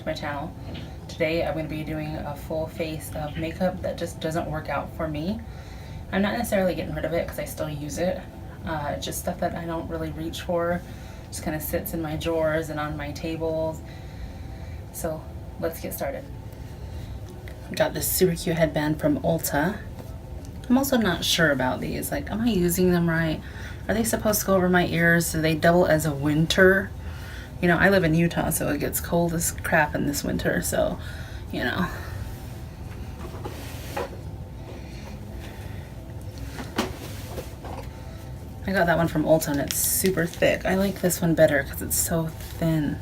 to my channel. Today I'm going to be doing a full face of makeup that just doesn't work out for me. I'm not necessarily getting rid of it because I still use it. Just stuff that I don't really reach for. Just kind of sits in my drawers and on my tables. So let's get started. Got this super cute headband from Ulta. I'm also not sure about these. Like, am I using them right? Are they supposed to go over my ears? Do they double as a winter? You know, I live in Utah, so it gets cold as crap in this winter, so, you know. I got that one from Ulta and it's super thick. I like this one better because it's so thin.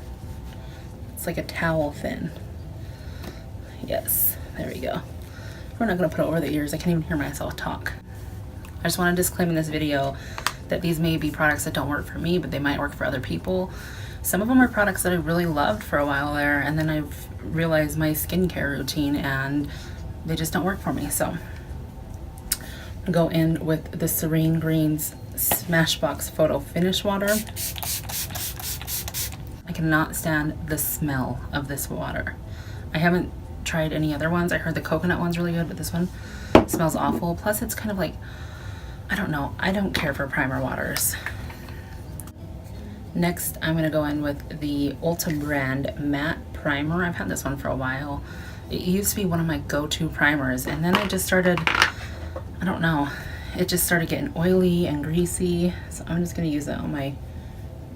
It's like a towel thin. Yes, there we go. We're not gonna put it over the ears. I can't even hear myself talk. I just want to disclaim in this video that these may be products that don't work for me, but they might work for other people. Some of them are products that I really loved for a while there, and then I've realized my skincare routine and they just don't work for me. So I'm gonna go in with the Serene Greens Smashbox Photo Finish Water. I cannot stand the smell of this water. I haven't tried any other ones. I heard the coconut one's really good, but this one smells awful. Plus it's kind of like, I don't know, I don't care for primer waters. Next, I'm gonna go in with the Ulta brand matte primer. I've had this one for a while. It used to be one of my go-to primers, and then I just started, I don't know, it just started getting oily and greasy. So I'm just gonna use it on my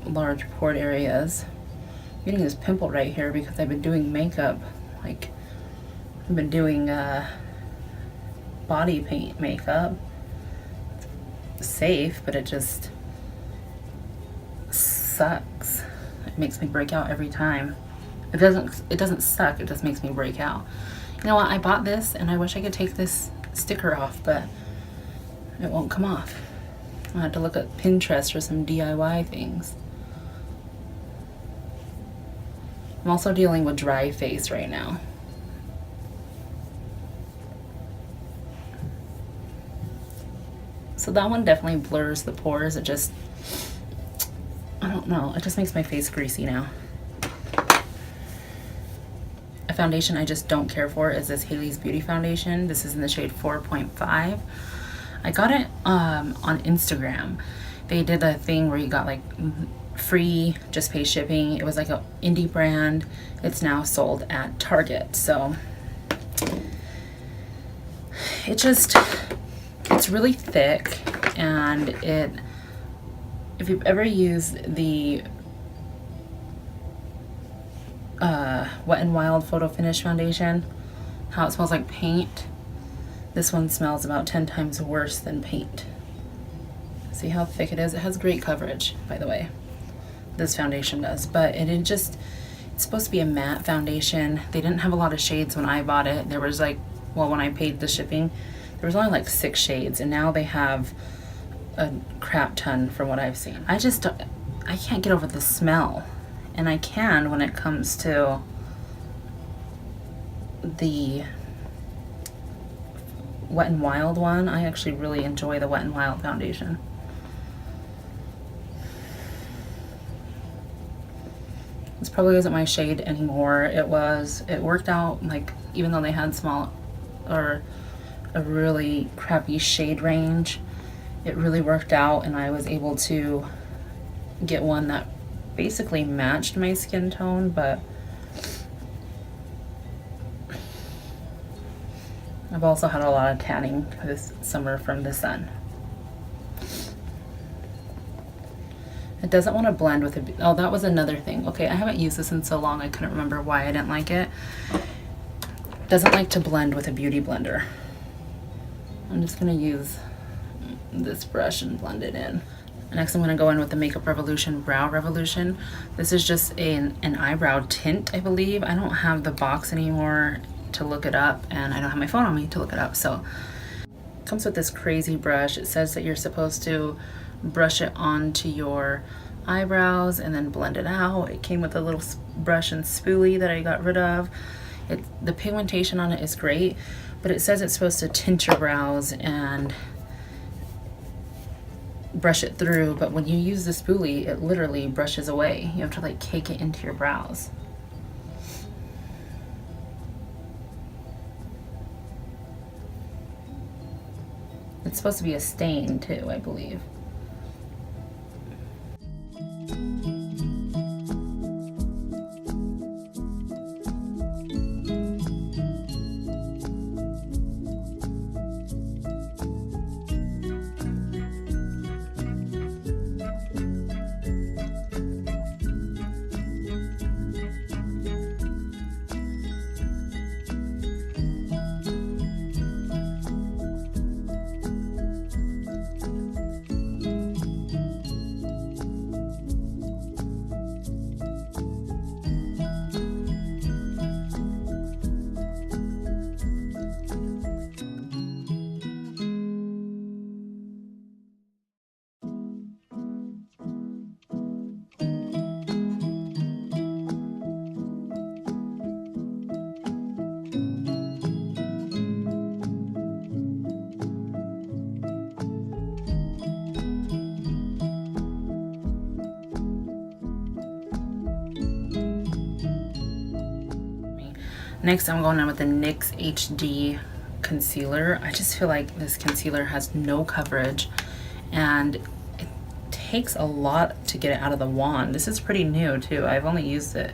large port areas. I'm getting this pimple right here because I've been doing makeup. Like, I've been doing body paint makeup. It's safe, but it just sucks. It makes me break out every time. It doesn't suck, it just makes me break out. You know what, I bought this and I wish I could take this sticker off, but it won't come off. I had to look at Pinterest for some DIY things. I'm also dealing with dry face right now. So that one definitely blurs the pores. It just, I don't know, it just makes my face greasy now. A foundation I just don't care for is this Haley's Beauty foundation. This is in the shade 4.5. I got it on Instagram. They did a thing where you got like free, just pay shipping. It was like an indie brand. It's now sold at Target. So it's really thick, and if you've ever used the Wet n Wild Photo Finish foundation, how it smells like paint, this one smells about 10 times worse than paint. See how thick it is? It has great coverage, by the way. This foundation does, but it's supposed to be a matte foundation. They didn't have a lot of shades when I bought it. There was like, well, when I paid the shipping, there was only like 6 shades, and now they have a crap ton from what I've seen. I can't get over the smell, and I can when it comes to the Wet n Wild one. I actually really enjoy the Wet n Wild foundation. This probably isn't my shade anymore. It worked out, like, even though they had a really crappy shade range, it really worked out, and I was able to get one that basically matched my skin tone, but I've also had a lot of tanning this summer from the sun. It doesn't want to blend with it. Oh, that was another thing. Okay, I haven't used this in so long I couldn't remember why I didn't like it. It doesn't like to blend with a beauty blender. I'm just gonna use this brush and blend it in. Next I'm gonna go in with the Makeup Revolution Brow Revolution. This is just an eyebrow tint, I believe. I don't have the box anymore to look it up, and I don't have my phone on me to look it up, so. It comes with this crazy brush. It says that you're supposed to brush it onto your eyebrows and then blend it out. It came with a little brush and spoolie that I got rid of. The pigmentation on it is great, but it says it's supposed to tint your brows and brush it through, but when you use the spoolie, it literally brushes away. You have to like cake it into your brows. It's supposed to be a stain too, I believe. Next, I'm going on with the NYX HD concealer. I just feel like this concealer has no coverage and it takes a lot to get it out of the wand. This is pretty new too. I've only used it.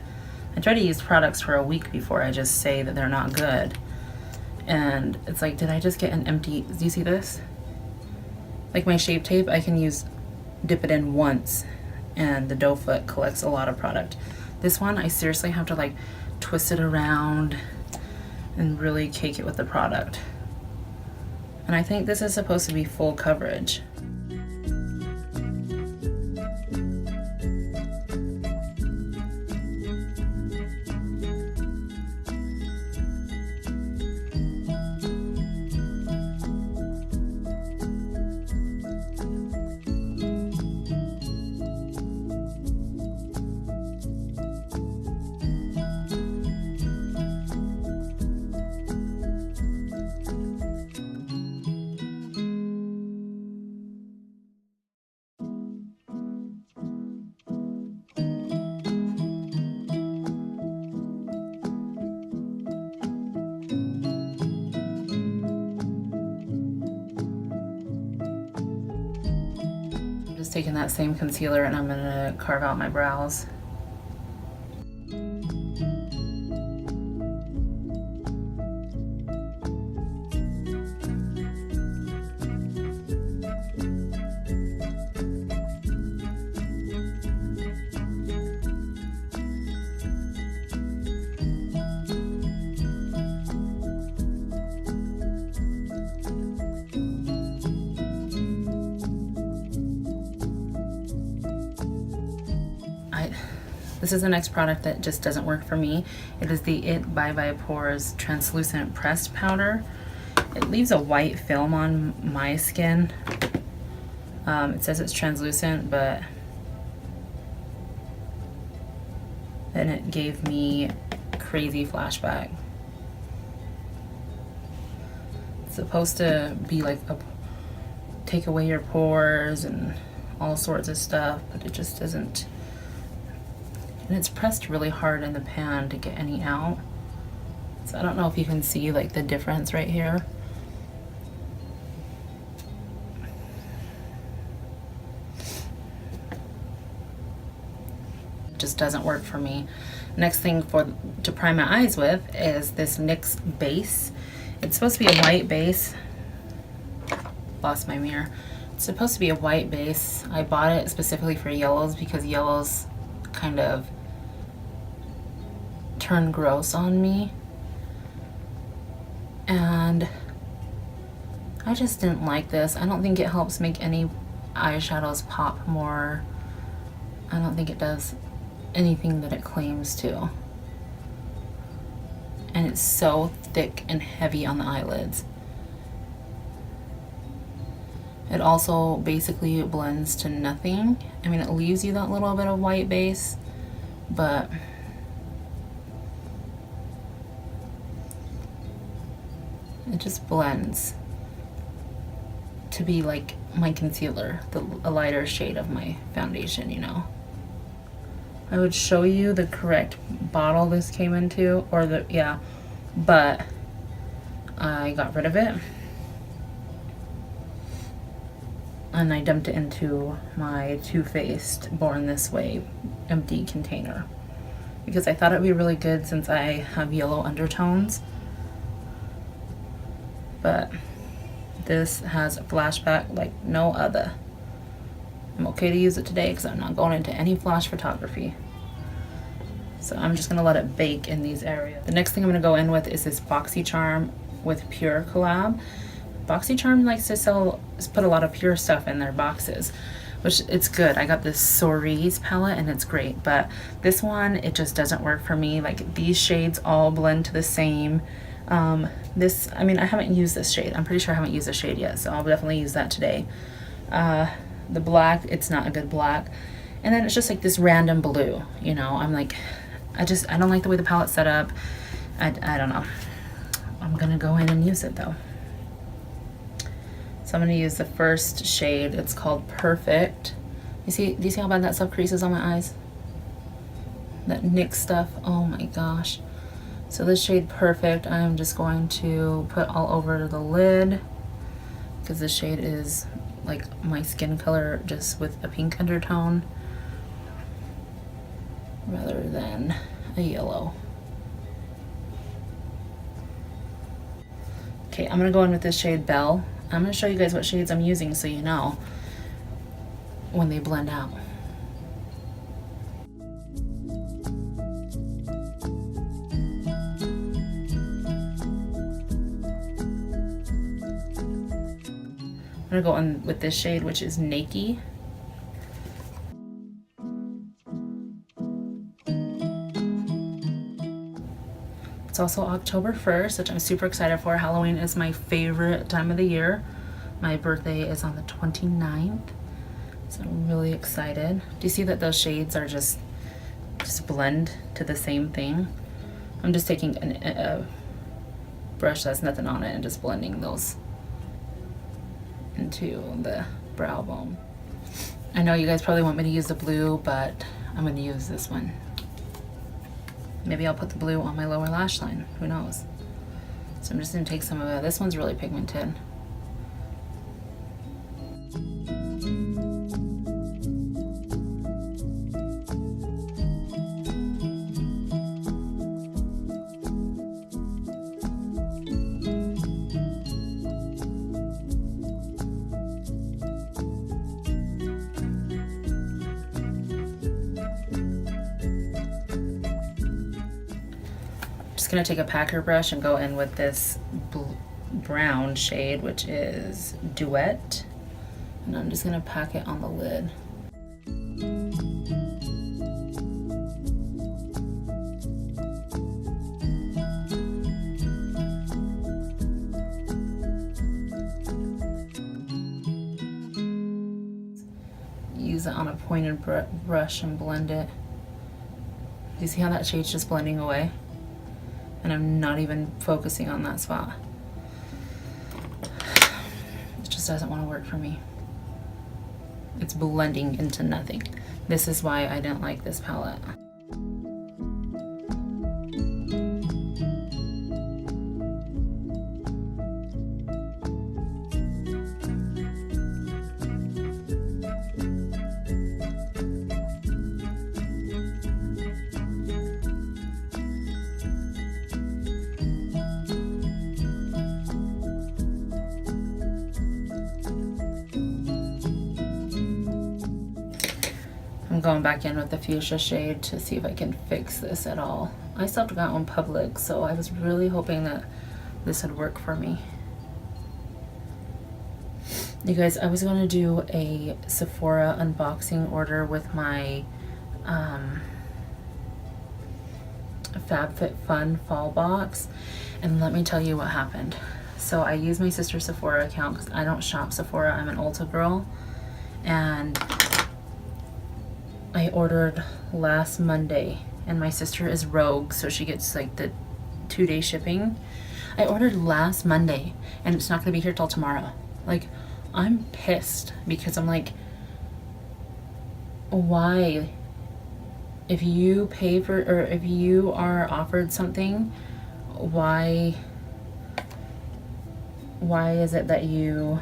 I try to use products for a week before I just say that they're not good. And it's like, did I just get an empty, do you see this? Like my Shape Tape, I can dip it in once and the doe foot collects a lot of product. This one, I seriously have to like twist it around and really cake it with the product. And I think this is supposed to be full coverage. Taking that same concealer and I'm gonna carve out my brows. This is the next product that just doesn't work for me. It is the IT by Pores Translucent Pressed Powder. It leaves a white film on my skin. It says it's translucent, but then it gave me crazy flashback. It's supposed to be like take away your pores and all sorts of stuff, but it just doesn't. And it's pressed really hard in the pan to get any out. So I don't know if you can see like the difference right here. It just doesn't work for me. Next thing to prime my eyes with is this NYX base. It's supposed to be a white base. Lost my mirror. It's supposed to be a white base. I bought it specifically for yellows because yellows kind of turn gross on me, and I just didn't like this. I don't think it helps make any eyeshadows pop more. I don't think it does anything that it claims to, and it's so thick and heavy on the eyelids. It also basically blends to nothing. I mean, it leaves you that little bit of white base, but it just blends to be like my concealer, a lighter shade of my foundation, you know. I would show you the correct bottle this came into, or but I got rid of it. and I dumped it into my Too Faced Born This Way empty container because I thought it would be really good since I have yellow undertones. But this has a flashback like no other. I'm okay to use it today because I'm not going into any flash photography. So I'm just gonna let it bake in these areas. The next thing I'm gonna go in with is this BoxyCharm with Pure collab. BoxyCharm likes to put a lot of Pure stuff in their boxes, which it's good. I got this Cerise palette and it's great, but this one, it just doesn't work for me. Like these shades all blend to the same. I mean, I haven't used this shade. I'm pretty sure I haven't used this shade yet, so I'll definitely use that today. The black, it's not a good black. And then it's just like this random blue, you know. I'm like, I don't like the way the palette's set up. I don't know. I'm gonna go in and use it though. So I'm gonna use the first shade. It's called Perfect. Do you see how bad that stuff creases on my eyes? That NYX stuff, oh my gosh. So this shade Perfect, I'm just going to put all over the lid because this shade is like my skin color, just with a pink undertone rather than a yellow. Okay, I'm gonna go in with this shade Belle. I'm gonna show you guys what shades I'm using so you know when they blend out. I'm gonna go in with this shade, which is Nakey. It's also October 1st, which I'm super excited for. Halloween is my favorite time of the year. My birthday is on the 29th, so I'm really excited. Do you see that those shades are just blend to the same thing? I'm just taking a brush that's nothing on it and just blending those into the brow bone. I know you guys probably want me to use the blue, but I'm going to use this one. Maybe I'll put the blue on my lower lash line. Who knows? So I'm just going to take some of it. This one's really pigmented. Just gonna take a packer brush and go in with this brown shade, which is Duet, and I'm just gonna pack it on the lid. Use it on a pointed brush and blend it. Do you see how that shade's just blending away? And I'm not even focusing on that spot. It just doesn't want to work for me. It's blending into nothing. This is why I didn't like this palette. I'm going back in with the fuchsia shade to see if I can fix this at all. I stopped got on Public, so I was really hoping that this would work for me. You guys, I was going to do a Sephora unboxing order with my FabFitFun fall box, and let me tell you what happened. So I used my sister's Sephora account because I don't shop Sephora, I'm an Ulta girl, and I ordered last Monday, and my sister is rogue, so she gets like the 2-day shipping. I ordered last Monday and it's not gonna be here till tomorrow. Like, I'm pissed because I'm like, why? If you pay for, or if you are offered something, why is it that you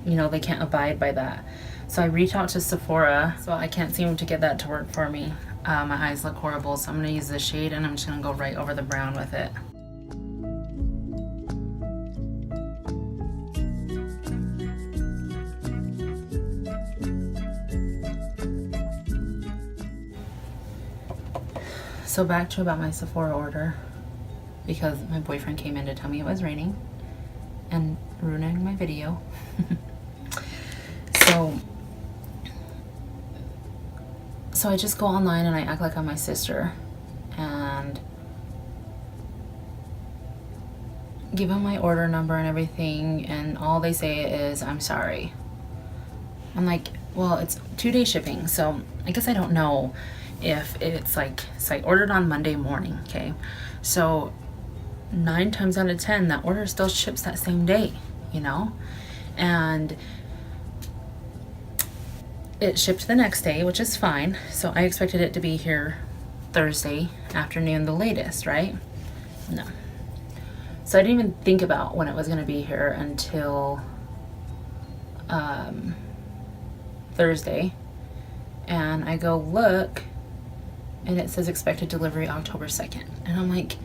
you know, they can't abide by that. So I reached out to Sephora, so I can't seem to get that to work for me. My eyes look horrible, so I'm gonna use this shade and I'm just gonna go right over the brown with it. So back to about my Sephora order, because my boyfriend came in to tell me it was raining and ruining my video. So I just go online and I act like I'm my sister and give them my order number and everything, and all they say is, I'm sorry. I'm like, well, it's 2-day shipping, so I guess I don't know if it's like, so I ordered on Monday morning, okay? So 9 times out of 10, that order still ships that same day, you know? And it shipped the next day, which is fine. So I expected it to be here Thursday afternoon, the latest, right? No. So I didn't even think about when it was going to be here until Thursday. And I go look, and it says expected delivery October 2nd. And I'm like,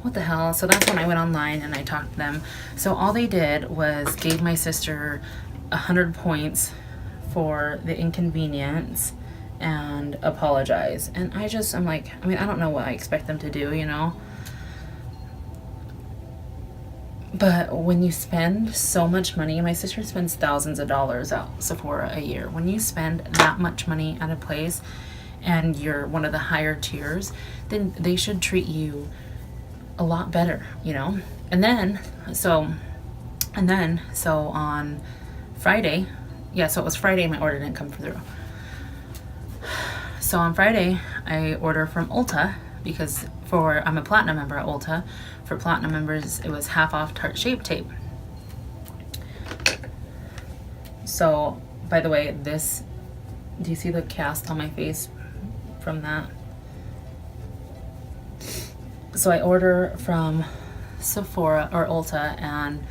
what the hell? So that's when I went online and I talked to them. So all they did was gave my sister 100 points for the inconvenience and apologize. And I'm like, I mean, I don't know what I expect them to do, you know? But when you spend so much money, my sister spends thousands of dollars at Sephora a year. When you spend that much money at a place and you're one of the higher tiers, then they should treat you a lot better, you know? So on Friday, so it was Friday my order didn't come through. So on Friday, I order from Ulta because I'm a platinum member at Ulta. For platinum members, it was half off Tarte Shape Tape. So, by the way, do you see the cast on my face from that? So I order from Sephora or Ulta, and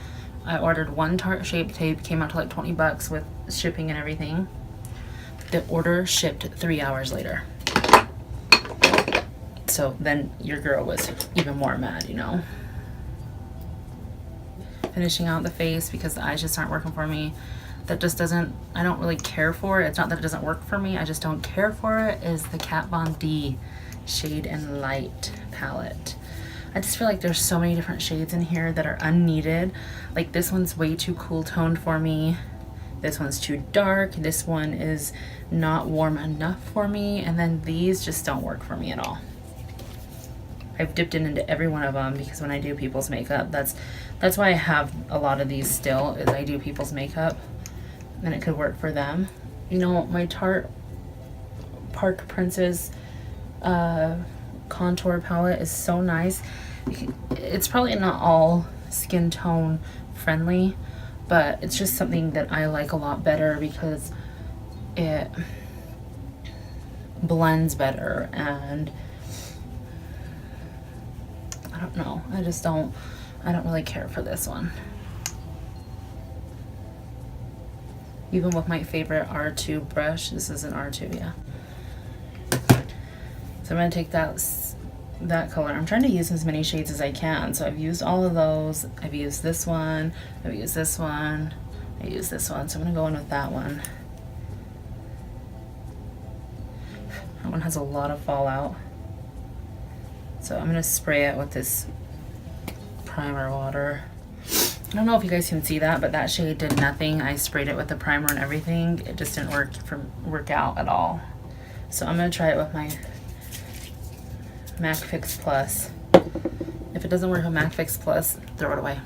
I ordered 1 Tarte Shape Tape, came out to like $20 with shipping and everything. The order shipped 3 hours later. So then your girl was even more mad, you know. Finishing out the face because the eyes just aren't working for me. That just I don't really care for it. It's not that it doesn't work for me, I just don't care for it, is the Kat Von D Shade and Light palette. I just feel like there's so many different shades in here that are unneeded. Like this one's way too cool toned for me. This one's too dark. This one is not warm enough for me. And then these just don't work for me at all. I've dipped into every one of them because when I do people's makeup, that's why I have a lot of these still, is I do people's makeup and it could work for them. You know, my Tarte Park Princess contour palette is so nice. It's probably not all skin tone friendly, but it's just something that I like a lot better because it blends better, and I don't know, I don't really care for this one. Even with my favorite R2 brush, this is an R2, yeah. So I'm gonna take that color. I'm trying to use as many shades as I can. So I've used all of those. I've used this one. I've used this one. I used this one. So I'm gonna go in with that one. That one has a lot of fallout. So I'm gonna spray it with this primer water. I don't know if you guys can see that, but that shade did nothing. I sprayed it with the primer and everything. It just didn't work out at all. So I'm gonna try it with my MAC Fix Plus. If it doesn't work with MAC Fix Plus, throw it away.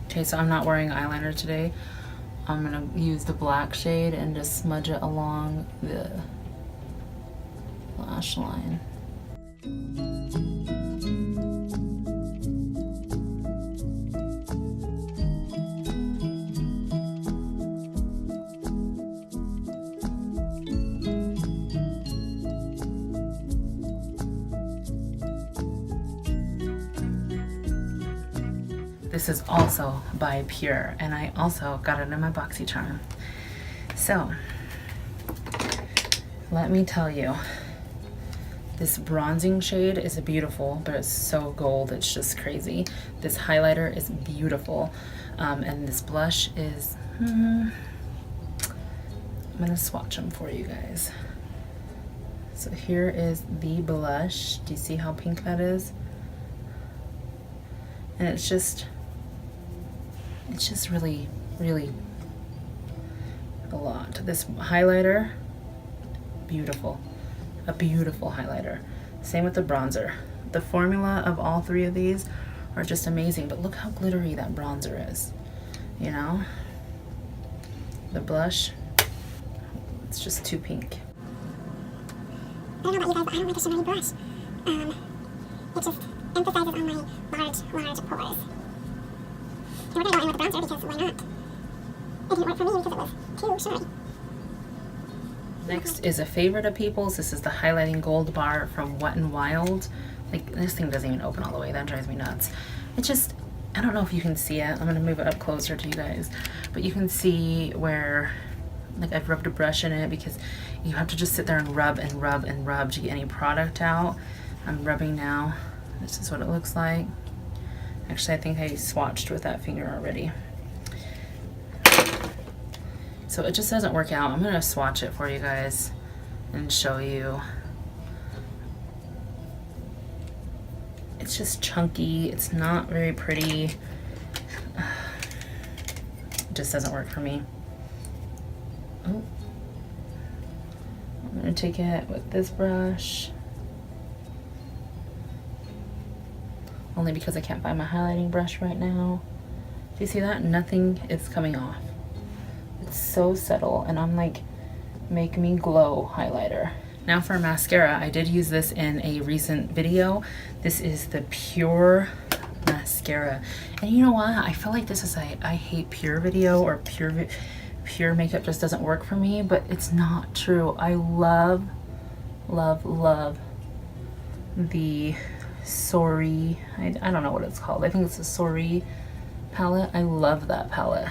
Okay, so I'm not wearing eyeliner today. I'm gonna use the black shade and just smudge it along the lash line. This is also by Pure, and I also got it in my BoxyCharm. So, let me tell you, this bronzing shade is beautiful, but it's so gold, it's just crazy. This highlighter is beautiful, and this blush is, I'm gonna swatch them for you guys. So here is the blush. Do you see how pink that is? And it's just really, really a lot. This highlighter, beautiful. A beautiful highlighter. Same with the bronzer. The formula of all three of these are just amazing, but look how glittery that bronzer is. You know? The blush, it's just too pink. I don't know about you guys, but I don't like a shimmery blush. It just emphasizes on my large pores. And we're gonna go in with the bronzer because why not? It didn't work for me because it was too shimmery. Next is a favorite of people's. This is the Highlighting Gold Bar from Wet n Wild. Like, this thing doesn't even open all the way. That drives me nuts. It just, I don't know if you can see it. I'm gonna move it up closer to you guys. But you can see where, like, I've rubbed a brush in it because you have to just sit there and rub and rub and rub to get any product out. I'm rubbing now. This is what it looks like. Actually, I think I swatched with that finger already. So it just doesn't work out. I'm gonna swatch it for you guys and show you. It's just chunky. It's not very pretty. It just doesn't work for me. Oh. I'm gonna take it with this brush. Only because I can't find my highlighting brush right now. Do you see that? Nothing is coming off. It's so subtle, and I'm like, make me glow highlighter. Now for mascara, I did use this in a recent video. This is the Pure mascara. And you know what? I feel like this is a I hate Pure video, or Pure makeup just doesn't work for me, but it's not true. I love, love, love the Sorry, I don't know what it's called. I think it's a Sorry palette. I love that palette.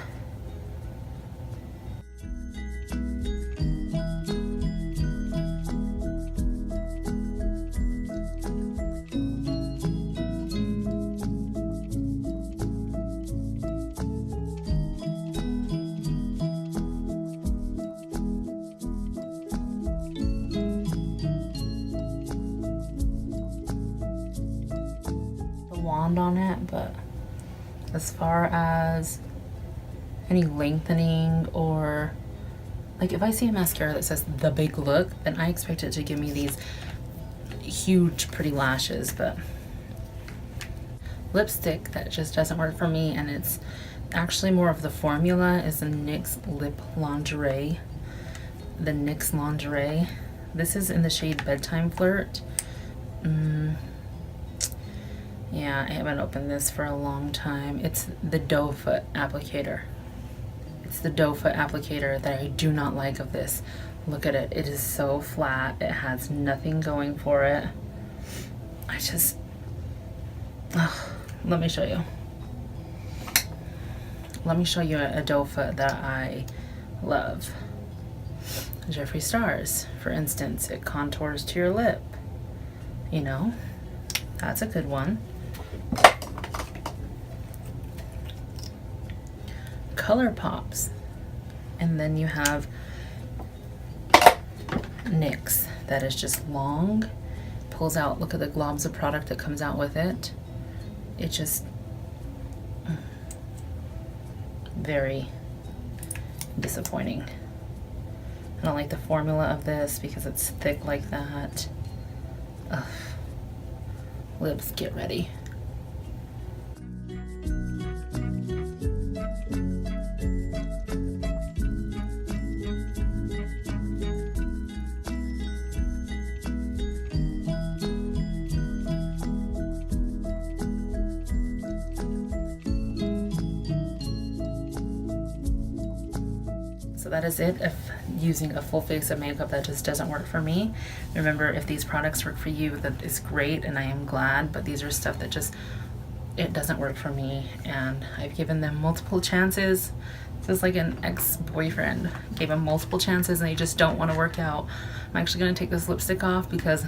Wand on it, but as far as any lengthening, or like if I see a mascara that says The Big Look, then I expect it to give me these huge pretty lashes. But lipstick, that just doesn't work for me, and it's actually more of the formula is the NYX Lip Lingerie. The NYX Lingerie. This is in the shade Bedtime Flirt. Yeah, I haven't opened this for a long time. It's the doe foot applicator. It's the doe foot applicator that I do not like of this. Look at it. It is so flat. It has nothing going for it. I just... let me show you. Let me show you a doe foot that I love. Jeffree Star's, for instance. It contours to your lip. You know? That's a good one. Color Pops, and then you have NYX that is just long, pulls out. Look at the globs of product that comes out with it. It just very disappointing. I don't like the formula of this because it's thick like that. Ugh. Lips, get ready. that is it. If using a full face of makeup that just doesn't work for me, remember, if these products work for you, that is great, and I am glad, but these are stuff that just, it doesn't work for me, and I've given them multiple chances. This is like an ex-boyfriend. Gave him multiple chances and they just don't want to work out. I'm actually going to take this lipstick off because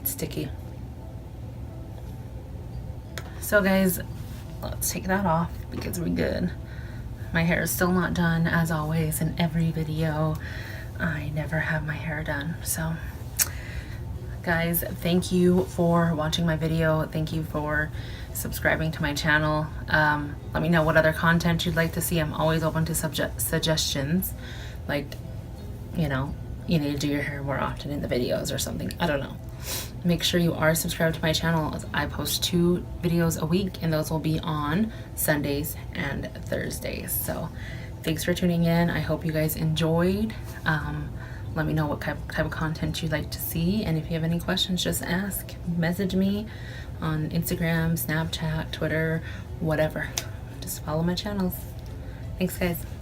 it's sticky. So guys, let's take that off because we're good. My hair is still not done, as always in every video. I never have my hair done. So guys, thank you for watching my video. Thank you for subscribing to my channel. Let me know what other content you'd like to see. I'm always open to suggestions, like, you know, you need to do your hair more often in the videos or something. I don't know. Make sure you are subscribed to my channel, as I post 2 videos a week, and those will be on Sundays and Thursdays. So thanks for tuning in. I hope you guys enjoyed. Let me know what type of content you'd like to see, and if you have any questions, just ask. Message me on Instagram, Snapchat, Twitter, whatever. Just follow my channels. Thanks guys.